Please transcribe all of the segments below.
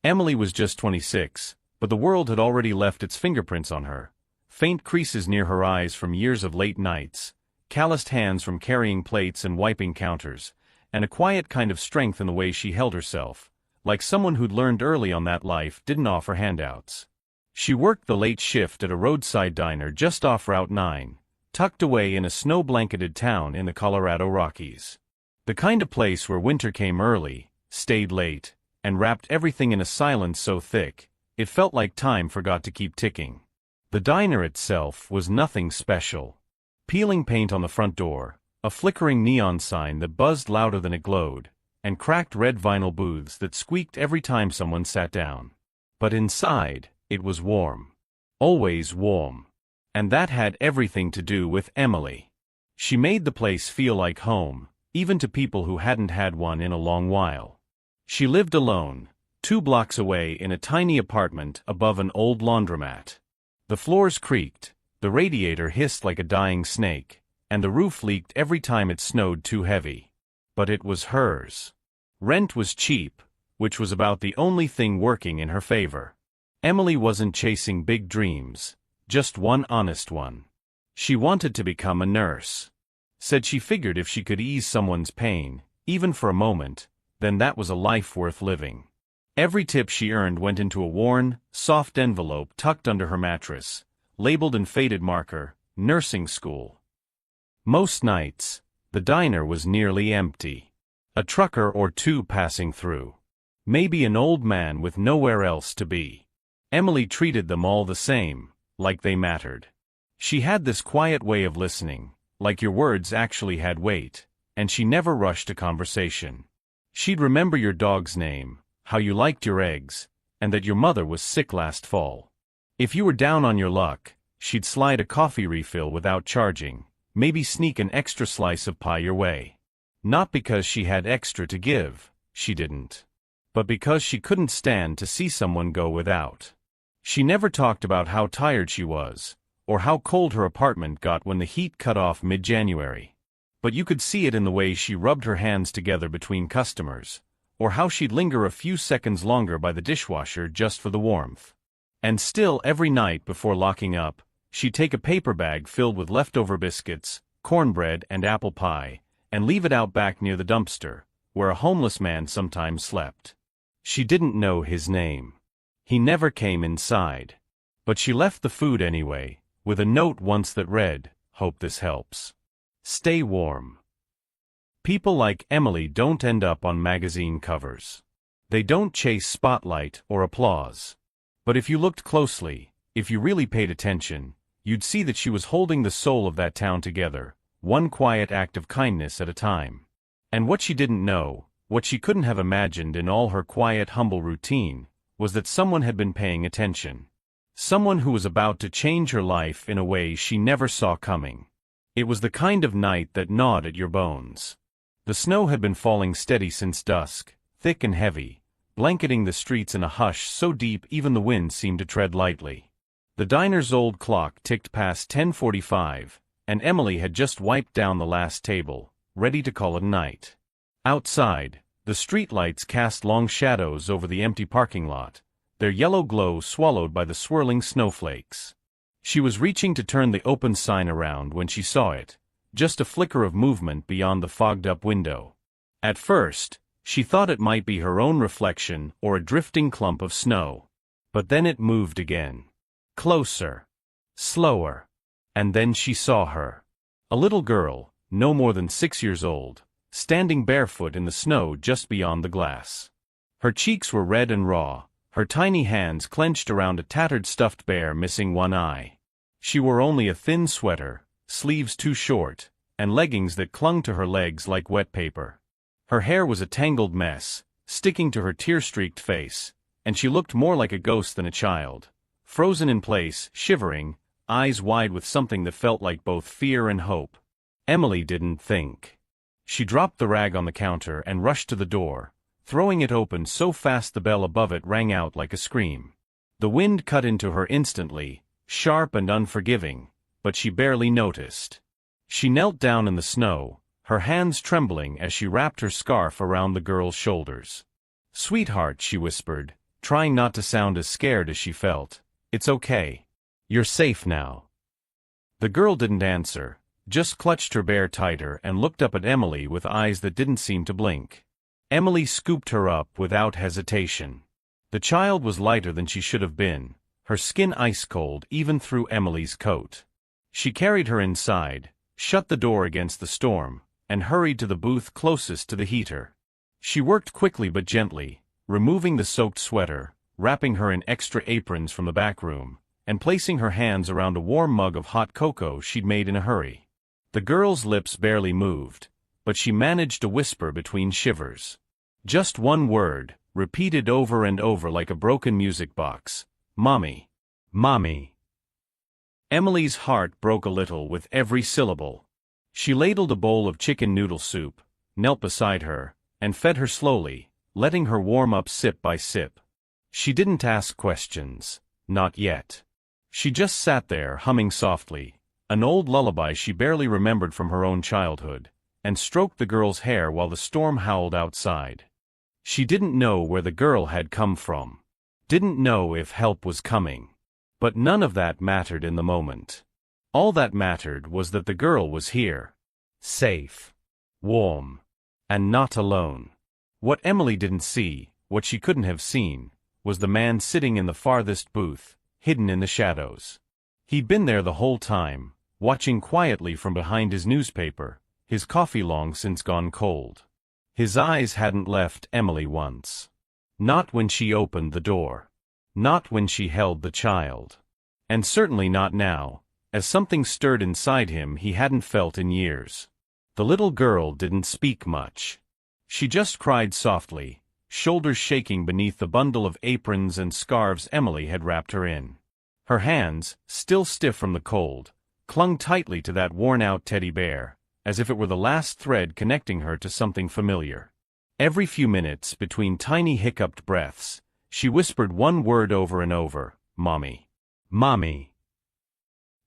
Emily was just 26, but the world had already left its fingerprints on her. Faint creases near her eyes from years of late nights, calloused hands from carrying plates and wiping counters, and a quiet kind of strength in the way she held herself, like someone who'd learned early on that life didn't offer handouts. She worked the late shift at a roadside diner just off Route 9, tucked away in a snow-blanketed town in the Colorado Rockies. The kind of place where winter came early, stayed late, and wrapped everything in a silence so thick, it felt like time forgot to keep ticking. The diner itself was nothing special. Peeling paint on the front door, a flickering neon sign that buzzed louder than it glowed, and cracked red vinyl booths that squeaked every time someone sat down. But inside, it was warm. Always warm. And that had everything to do with Emily. She made the place feel like home, even to people who hadn't had one in a long while. She lived alone, 2 blocks away in a tiny apartment above an old laundromat. The floors creaked, the radiator hissed like a dying snake, and the roof leaked every time it snowed too heavy. But it was hers. Rent was cheap, which was about the only thing working in her favor. Emily wasn't chasing big dreams, just one honest one. She wanted to become a nurse. Said she figured if she could ease someone's pain, even for a moment, then that was a life worth living. Every tip she earned went into a worn, soft envelope tucked under her mattress, labeled in faded marker, nursing school. Most nights, the diner was nearly empty. A trucker or two passing through. Maybe an old man with nowhere else to be. Emily treated them all the same, like they mattered. She had this quiet way of listening, like your words actually had weight, and she never rushed a conversation. She'd remember your dog's name, how you liked your eggs, and that your mother was sick last fall. If you were down on your luck, she'd slide a coffee refill without charging, maybe sneak an extra slice of pie your way. Not because she had extra to give, she didn't. But because she couldn't stand to see someone go without. She never talked about how tired she was, or how cold her apartment got when the heat cut off mid-January. But you could see it in the way she rubbed her hands together between customers, or how she'd linger a few seconds longer by the dishwasher just for the warmth. And still every night before locking up, she'd take a paper bag filled with leftover biscuits, cornbread and apple pie, and leave it out back near the dumpster, where a homeless man sometimes slept. She didn't know his name. He never came inside. But she left the food anyway, with a note once that read, "Hope this helps. Stay warm." People like Emily don't end up on magazine covers. They don't chase spotlight or applause. But if you looked closely, if you really paid attention, you'd see that she was holding the soul of that town together, one quiet act of kindness at a time. And what she didn't know, what she couldn't have imagined in all her quiet, humble routine, was that someone had been paying attention. Someone who was about to change her life in a way she never saw coming. It was the kind of night that gnawed at your bones. The snow had been falling steady since dusk, thick and heavy, blanketing the streets in a hush so deep even the wind seemed to tread lightly. The diner's old clock ticked past 10:45, and Emily had just wiped down the last table, ready to call it a night. Outside, the streetlights cast long shadows over the empty parking lot, their yellow glow swallowed by the swirling snowflakes. She was reaching to turn the open sign around when she saw it, just a flicker of movement beyond the fogged-up window. At first, she thought it might be her own reflection or a drifting clump of snow. But then it moved again. Closer. Slower. And then she saw her. A little girl, no more than 6 years old, standing barefoot in the snow just beyond the glass. Her cheeks were red and raw, her tiny hands clenched around a tattered stuffed bear missing one eye. She wore only a thin sweater, sleeves too short, and leggings that clung to her legs like wet paper. Her hair was a tangled mess, sticking to her tear-streaked face, and she looked more like a ghost than a child, frozen in place, shivering, eyes wide with something that felt like both fear and hope. Emily didn't think. She dropped the rag on the counter and rushed to the door, throwing it open so fast the bell above it rang out like a scream. The wind cut into her instantly, sharp and unforgiving, but she barely noticed. She knelt down in the snow, her hands trembling as she wrapped her scarf around the girl's shoulders. "Sweetheart," she whispered, trying not to sound as scared as she felt. "It's okay. You're safe now." The girl didn't answer, just clutched her bear tighter and looked up at Emily with eyes that didn't seem to blink. Emily scooped her up without hesitation. The child was lighter than she should have been, her skin ice-cold even through Emily's coat. She carried her inside, shut the door against the storm, and hurried to the booth closest to the heater. She worked quickly but gently, removing the soaked sweater, wrapping her in extra aprons from the back room, and placing her hands around a warm mug of hot cocoa she'd made in a hurry. The girl's lips barely moved, but she managed to whisper between shivers. Just one word, repeated over and over like a broken music box. "Mommy. Mommy." Emily's heart broke a little with every syllable. She ladled a bowl of chicken noodle soup, knelt beside her, and fed her slowly, letting her warm up sip by sip. She didn't ask questions, not yet. She just sat there humming softly, an old lullaby she barely remembered from her own childhood, and stroked the girl's hair while the storm howled outside. She didn't know where the girl had come from. Didn't know if help was coming. But none of that mattered in the moment. All that mattered was that the girl was here. Safe. Warm. And not alone. What Emily didn't see, what she couldn't have seen, was the man sitting in the farthest booth, hidden in the shadows. He'd been there the whole time, watching quietly from behind his newspaper, his coffee long since gone cold. His eyes hadn't left Emily once. Not when she opened the door. Not when she held the child. And certainly not now, as something stirred inside him he hadn't felt in years. The little girl didn't speak much. She just cried softly, shoulders shaking beneath the bundle of aprons and scarves Emily had wrapped her in. Her hands, still stiff from the cold, clung tightly to that worn-out teddy bear, as if it were the last thread connecting her to something familiar. Every few minutes, between tiny hiccuped breaths, she whispered one word over and over, "Mommy. Mommy."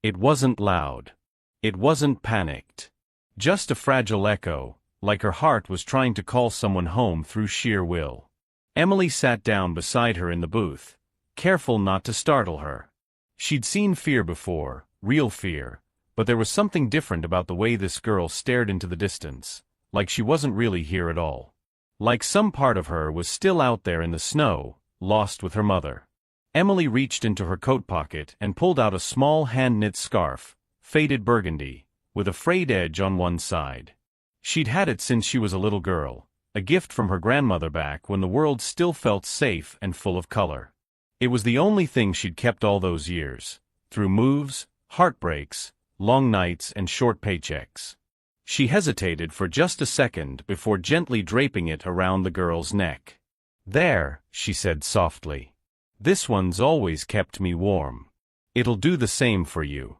It wasn't loud. It wasn't panicked. Just a fragile echo, like her heart was trying to call someone home through sheer will. Emily sat down beside her in the booth, careful not to startle her. She'd seen fear before, real fear, but there was something different about the way this girl stared into the distance, like she wasn't really here at all. Like some part of her was still out there in the snow, lost with her mother. Emily reached into her coat pocket and pulled out a small hand-knit scarf, faded burgundy, with a frayed edge on one side. She'd had it since she was a little girl, a gift from her grandmother back when the world still felt safe and full of color. It was the only thing she'd kept all those years, through moves, heartbreaks, long nights and short paychecks. She hesitated for just a second before gently draping it around the girl's neck. "There," she said softly. "This one's always kept me warm. It'll do the same for you."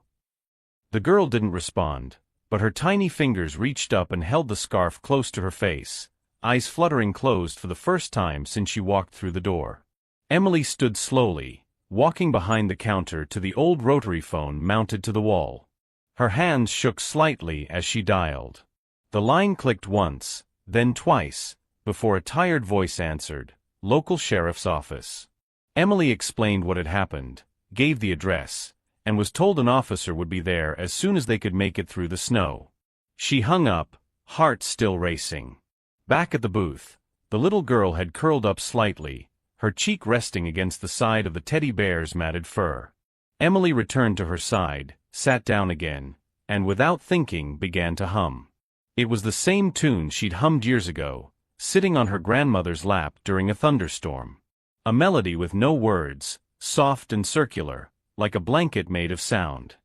The girl didn't respond, but her tiny fingers reached up and held the scarf close to her face, eyes fluttering closed for the first time since she walked through the door. Emily stood slowly, walking behind the counter to the old rotary phone mounted to the wall. Her hands shook slightly as she dialed. The line clicked once, then twice, before a tired voice answered, "Local sheriff's office." Emily explained what had happened, gave the address, and was told an officer would be there as soon as they could make it through the snow. She hung up, heart still racing. Back at the booth, the little girl had curled up slightly, her cheek resting against the side of the teddy bear's matted fur. Emily returned to her side, sat down again, and without thinking began to hum. It was the same tune she'd hummed years ago, sitting on her grandmother's lap during a thunderstorm. A melody with no words, soft and circular, like a blanket made of sound.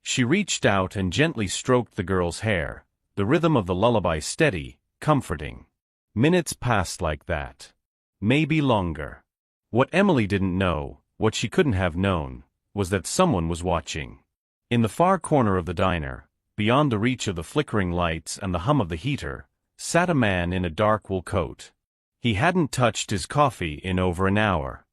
She reached out and gently stroked the girl's hair, the rhythm of the lullaby steady, comforting. Minutes passed like that. Maybe longer. What Emily didn't know, what she couldn't have known, was that someone was watching. In the far corner of the diner, beyond the reach of the flickering lights and the hum of the heater, sat a man in a dark wool coat. He hadn't touched his coffee in over an hour.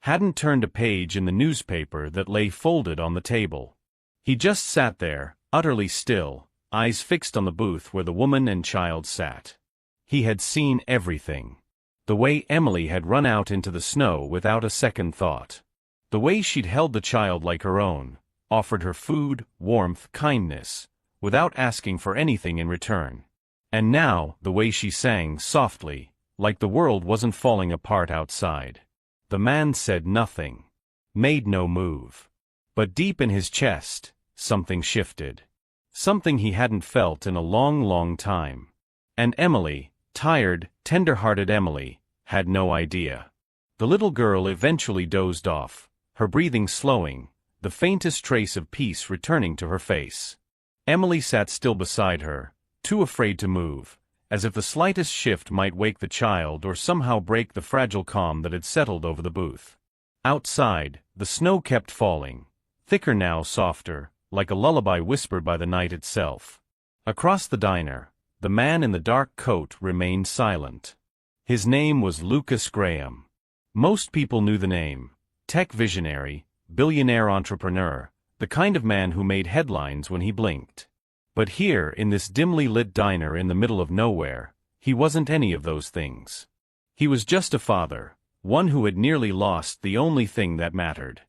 Hadn't turned a page in the newspaper that lay folded on the table. He just sat there, utterly still, eyes fixed on the booth where the woman and child sat. He had seen everything. The way Emily had run out into the snow without a second thought. The way she'd held the child like her own, offered her food, warmth, kindness, without asking for anything in return. And now, the way she sang softly, like the world wasn't falling apart outside. The man said nothing, made no move. But deep in his chest, something shifted. Something he hadn't felt in a long, long time. And Emily, tired, tender-hearted Emily, had no idea. The little girl eventually dozed off, her breathing slowing, the faintest trace of peace returning to her face. Emily sat still beside her, too afraid to move, as if the slightest shift might wake the child or somehow break the fragile calm that had settled over the booth. Outside, the snow kept falling, thicker now, softer, like a lullaby whispered by the night itself. Across the diner, the man in the dark coat remained silent. His name was Lucas Graham. Most people knew the name. Tech visionary, billionaire entrepreneur, the kind of man who made headlines when he blinked. But here, in this dimly lit diner in the middle of nowhere, he wasn't any of those things. He was just a father, one who had nearly lost the only thing that mattered.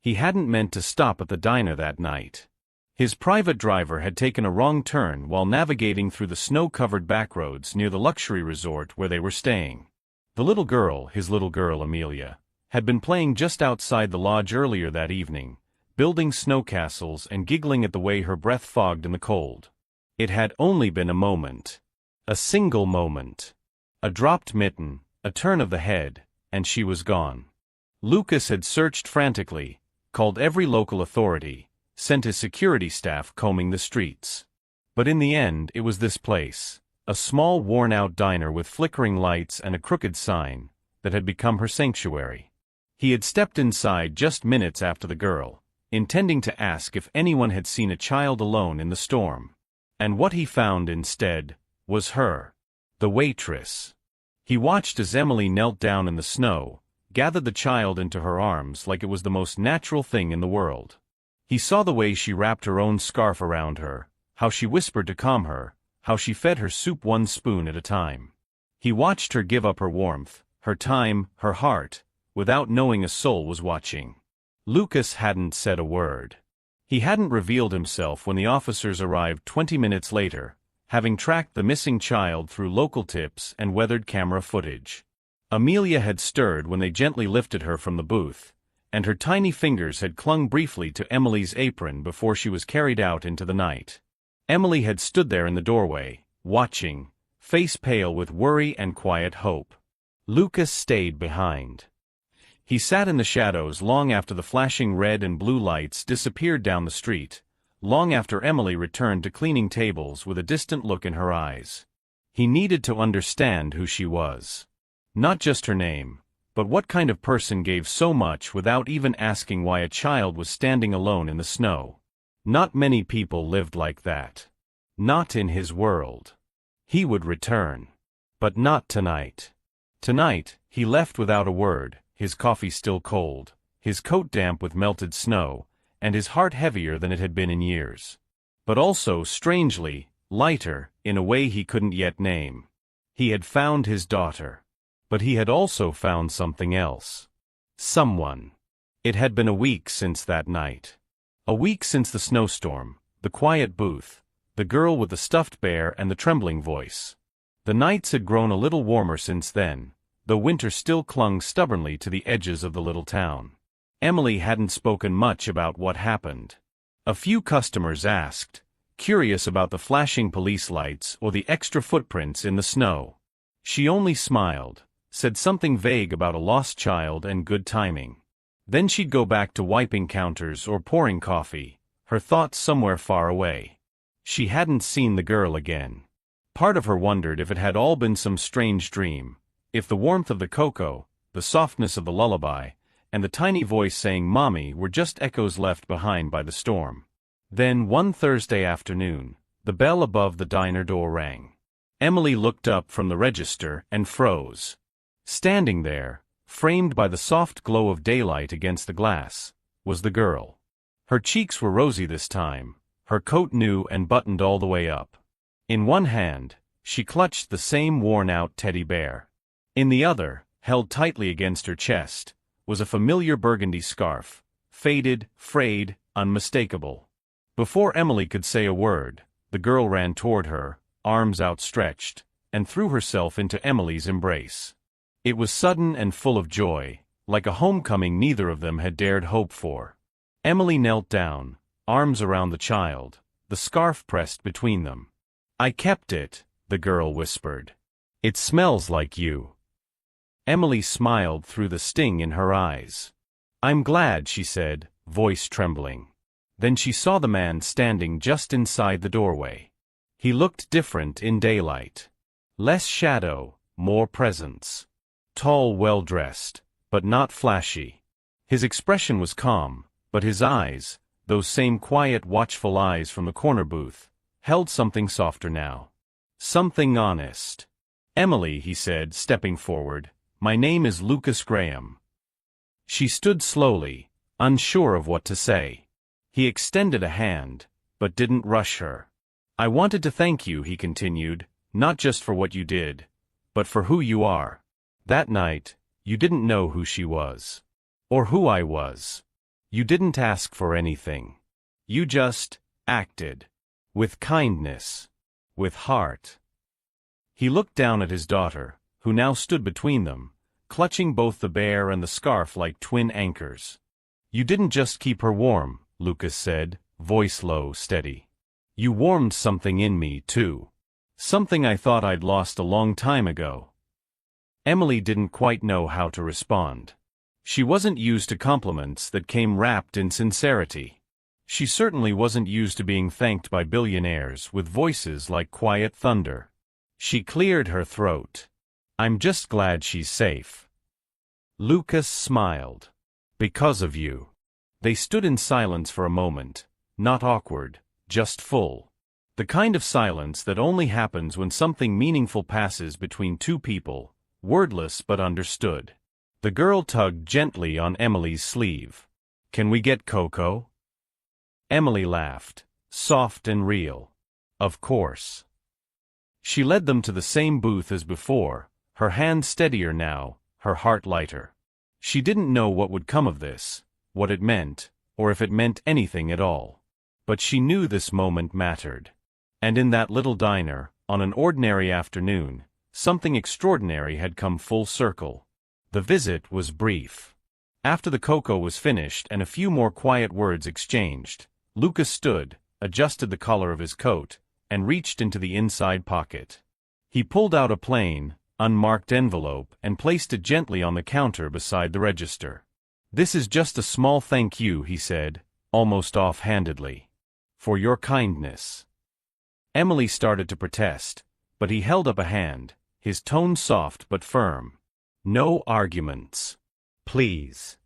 He hadn't meant to stop at the diner that night. His private driver had taken a wrong turn while navigating through the snow-covered backroads near the luxury resort where they were staying. The little girl, his little girl Amelia, had been playing just outside the lodge earlier that evening, building snow castles and giggling at the way her breath fogged in the cold. It had only been a moment. A single moment. A dropped mitten, a turn of the head, and she was gone. Lucas had searched frantically, called every local authority, sent his security staff combing the streets. But in the end it was this place, a small worn-out diner with flickering lights and a crooked sign, that had become her sanctuary. He had stepped inside just minutes after the girl, intending to ask if anyone had seen a child alone in the storm. And what he found instead was her, the waitress. He watched as Emily knelt down in the snow, gathered the child into her arms like it was the most natural thing in the world. He saw the way she wrapped her own scarf around her, how she whispered to calm her, how she fed her soup one spoon at a time. He watched her give up her warmth, her time, her heart, without knowing a soul was watching. Lucas hadn't said a word. He hadn't revealed himself when the officers arrived 20 minutes later, having tracked the missing child through local tips and weathered camera footage. Amelia had stirred when they gently lifted her from the booth, and her tiny fingers had clung briefly to Emily's apron before she was carried out into the night. Emily had stood there in the doorway, watching, face pale with worry and quiet hope. Lucas stayed behind. He sat in the shadows long after the flashing red and blue lights disappeared down the street, long after Emily returned to cleaning tables with a distant look in her eyes. He needed to understand who she was. Not just her name, but what kind of person gave so much without even asking why a child was standing alone in the snow. Not many people lived like that. Not in his world. He would return. But not tonight. Tonight, he left without a word, his coffee still cold, his coat damp with melted snow, and his heart heavier than it had been in years. But also, strangely, lighter, in a way he couldn't yet name. He had found his daughter. But he had also found something else. Someone. It had been a week since that night. A week since the snowstorm, the quiet booth, the girl with the stuffed bear and the trembling voice. The nights had grown a little warmer since then, though winter still clung stubbornly to the edges of the little town. Emily hadn't spoken much about what happened. A few customers asked, curious about the flashing police lights or the extra footprints in the snow. She only smiled, said something vague about a lost child and good timing. Then she'd go back to wiping counters or pouring coffee, her thoughts somewhere far away. She hadn't seen the girl again. Part of her wondered if it had all been some strange dream, if the warmth of the cocoa, the softness of the lullaby, and the tiny voice saying "Mommy" were just echoes left behind by the storm. Then, one Thursday afternoon, the bell above the diner door rang. Emily looked up from the register and froze. Standing there, framed by the soft glow of daylight against the glass, was the girl. Her cheeks were rosy this time, her coat new and buttoned all the way up. In one hand, she clutched the same worn-out teddy bear. In the other, held tightly against her chest, was a familiar burgundy scarf, faded, frayed, unmistakable. Before Emily could say a word, the girl ran toward her, arms outstretched, and threw herself into Emily's embrace. It was sudden and full of joy, like a homecoming neither of them had dared hope for. Emily knelt down, arms around the child, the scarf pressed between them. "I kept it," the girl whispered. "It smells like you." Emily smiled through the sting in her eyes. "I'm glad," she said, voice trembling. Then she saw the man standing just inside the doorway. He looked different in daylight. Less shadow, more presence. Tall, well-dressed, but not flashy. His expression was calm, but his eyes, those same quiet, watchful eyes from the corner booth, held something softer now. Something honest. "Emily," he said, stepping forward, "my name is Lucas Graham." She stood slowly, unsure of what to say. He extended a hand, but didn't rush her. "I wanted to thank you," he continued, "not just for what you did, but for who you are. That night, you didn't know who she was. Or who I was. You didn't ask for anything. You just acted. With kindness. With heart." He looked down at his daughter, who now stood between them, clutching both the bear and the scarf like twin anchors. "You didn't just keep her warm," Lucas said, voice low, steady. "You warmed something in me, too. Something I thought I'd lost a long time ago." Emily didn't quite know how to respond. She wasn't used to compliments that came wrapped in sincerity. She certainly wasn't used to being thanked by billionaires with voices like quiet thunder. She cleared her throat. "I'm just glad she's safe." Lucas smiled. "Because of you." They stood in silence for a moment, not awkward, just full. The kind of silence that only happens when something meaningful passes between two people, wordless but understood. The girl tugged gently on Emily's sleeve. "Can we get cocoa?" Emily laughed, soft and real. "Of course." She led them to the same booth as before, her hand steadier now, her heart lighter. She didn't know what would come of this, what it meant, or if it meant anything at all. But she knew this moment mattered. And in that little diner, on an ordinary afternoon, something extraordinary had come full circle. The visit was brief. After the cocoa was finished and a few more quiet words exchanged, Lucas stood, adjusted the collar of his coat, and reached into the inside pocket. He pulled out a plain, unmarked envelope and placed it gently on the counter beside the register. "This is just a small thank you," he said, almost off-handedly. "For your kindness." Emily started to protest, but he held up a hand, his tone soft but firm. "No arguments. Please."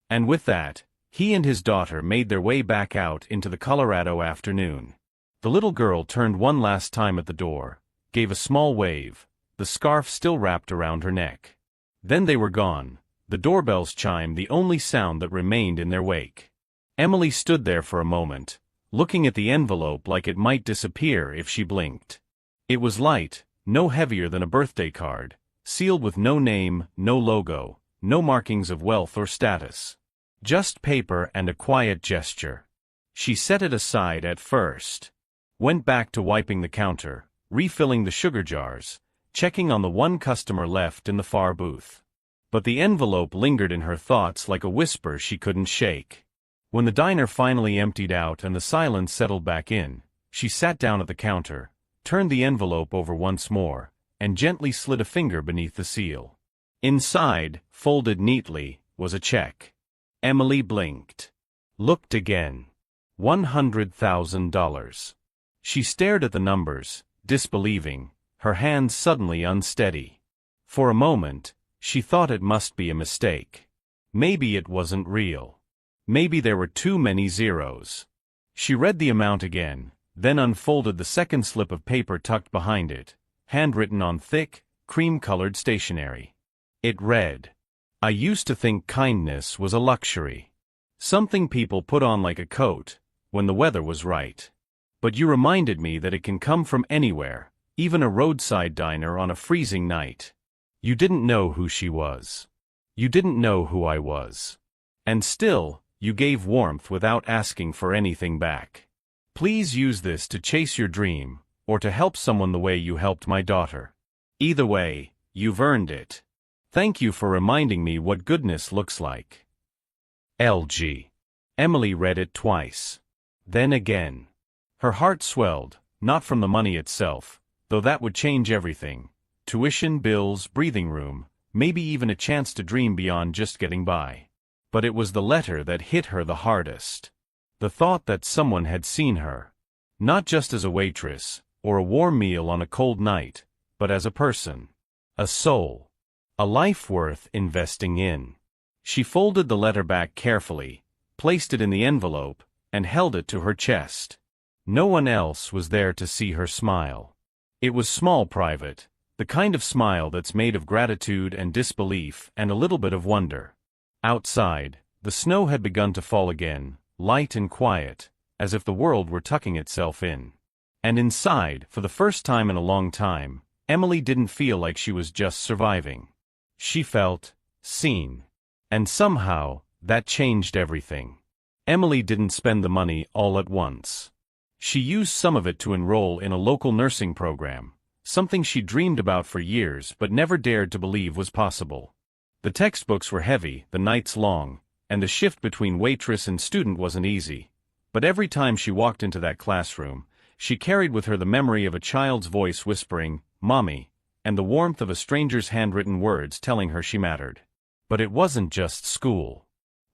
And with that, he and his daughter made their way back out into the Colorado afternoon. The little girl turned one last time at the door, gave a small wave, the scarf still wrapped around her neck. Then they were gone, the doorbells chimed the only sound that remained in their wake. Emily stood there for a moment, looking at the envelope like it might disappear if she blinked. It was light, no heavier than a birthday card, sealed with no name, no logo, no markings of wealth or status. Just paper and a quiet gesture. She set it aside at first. Went back to wiping the counter, refilling the sugar jars, checking on the one customer left in the far booth. But the envelope lingered in her thoughts like a whisper she couldn't shake. When the diner finally emptied out and the silence settled back in, she sat down at the counter, turned the envelope over once more, and gently slid a finger beneath the seal. Inside, folded neatly, was a check. Emily blinked. Looked again. $100,000. She stared at the numbers, disbelieving, her hands suddenly unsteady. For a moment, she thought it must be a mistake. Maybe it wasn't real. Maybe there were too many zeros. She read the amount again, then unfolded the second slip of paper tucked behind it, handwritten on thick, cream-colored stationery. It read, "I used to think kindness was a luxury. Something people put on like a coat, when the weather was right. But you reminded me that it can come from anywhere, even a roadside diner on a freezing night. You didn't know who she was. You didn't know who I was. And still, you gave warmth without asking for anything back. Please use this to chase your dream, or to help someone the way you helped my daughter. Either way, you've earned it. Thank you for reminding me what goodness looks like. LG. Emily read it twice. Then again. Her heart swelled, not from the money itself, though that would change everything. Tuition, bills, breathing room, maybe even a chance to dream beyond just getting by. But it was the letter that hit her the hardest. The thought that someone had seen her. Not just as a waitress, or a warm meal on a cold night, but as a person. A soul. A life worth investing in. She folded the letter back carefully, placed it in the envelope, and held it to her chest. No one else was there to see her smile. It was small, private, the kind of smile that's made of gratitude and disbelief and a little bit of wonder. Outside, the snow had begun to fall again, light and quiet, as if the world were tucking itself in. And inside, for the first time in a long time, Emily didn't feel like she was just surviving. She felt seen. And somehow, that changed everything. Emily didn't spend the money all at once. She used some of it to enroll in a local nursing program, something she dreamed about for years but never dared to believe was possible. The textbooks were heavy, the nights long, and the shift between waitress and student wasn't easy. But every time she walked into that classroom, she carried with her the memory of a child's voice whispering, "Mommy," and the warmth of a stranger's handwritten words telling her she mattered. But it wasn't just school.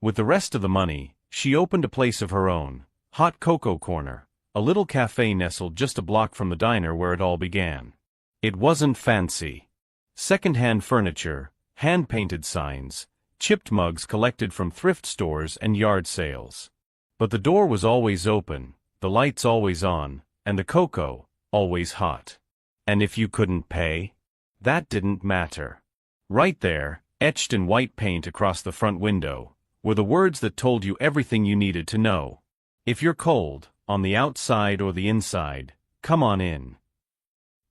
With the rest of the money, she opened a place of her own, Hot Cocoa Corner, a little cafe nestled just a block from the diner where it all began. It wasn't fancy. Second-hand furniture, hand-painted signs, chipped mugs collected from thrift stores and yard sales. But the door was always open, the lights always on, and the cocoa always hot. And if you couldn't pay, that didn't matter. Right there, etched in white paint across the front window, were the words that told you everything you needed to know. If you're cold, on the outside or the inside, come on in.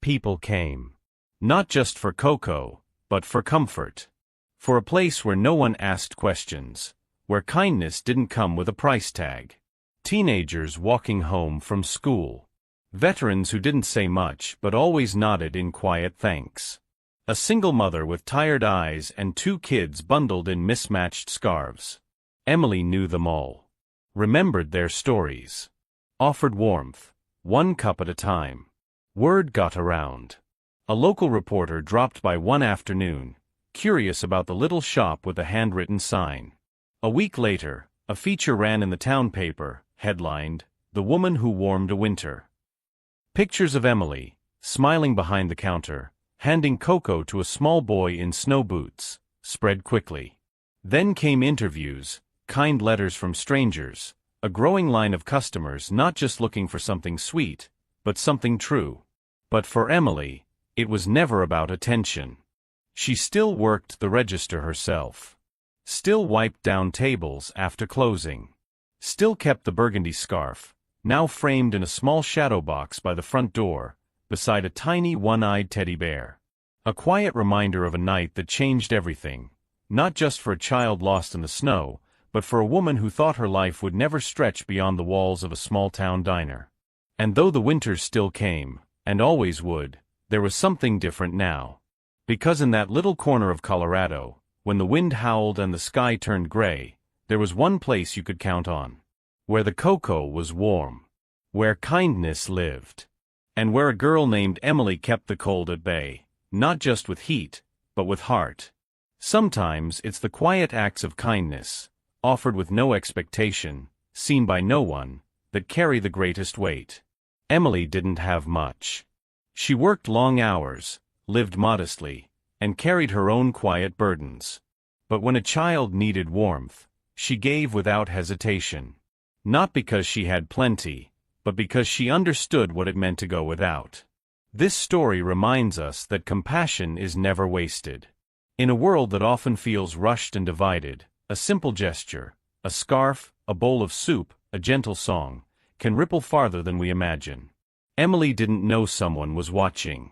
People came. Not just for cocoa, but for comfort. For a place where no one asked questions, where kindness didn't come with a price tag. Teenagers walking home from school. Veterans who didn't say much but always nodded in quiet thanks. A single mother with tired eyes and 2 kids bundled in mismatched scarves. Emily knew them all. Remembered their stories. Offered warmth, 1 cup at a time. Word got around. A local reporter dropped by one afternoon, curious about the little shop with a handwritten sign. A week later, a feature ran in the town paper, headlined, "The Woman Who Warmed a Winter." Pictures of Emily, smiling behind the counter, handing cocoa to a small boy in snow boots, spread quickly. Then came interviews, kind letters from strangers, a growing line of customers not just looking for something sweet, but something true. But for Emily, it was never about attention. She still worked the register herself. Still wiped down tables after closing. Still kept the burgundy scarf, now framed in a small shadow box by the front door, beside a tiny one-eyed teddy bear. A quiet reminder of a night that changed everything, not just for a child lost in the snow, but for a woman who thought her life would never stretch beyond the walls of a small-town diner. And though the winters still came, and always would, there was something different now. Because in that little corner of Colorado, when the wind howled and the sky turned gray, there was one place you could count on. Where the cocoa was warm. Where kindness lived. And where a girl named Emily kept the cold at bay, not just with heat, but with heart. Sometimes it's the quiet acts of kindness, offered with no expectation, seen by no one, that carry the greatest weight. Emily didn't have much. She worked long hours, lived modestly, and carried her own quiet burdens. But when a child needed warmth, she gave without hesitation. Not because she had plenty, but because she understood what it meant to go without. This story reminds us that compassion is never wasted. In a world that often feels rushed and divided, a simple gesture, a scarf, a bowl of soup, a gentle song, can ripple farther than we imagine. Emily didn't know someone was watching.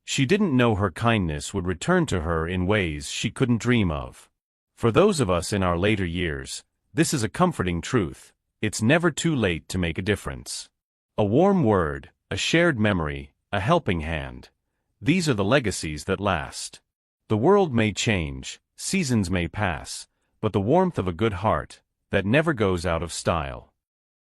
She didn't know her kindness would return to her in ways she couldn't dream of. For those of us in our later years, this is a comforting truth: it's never too late to make a difference. A warm word, a shared memory, a helping hand. These are the legacies that last. The world may change, seasons may pass, but the warmth of a good heart, that never goes out of style.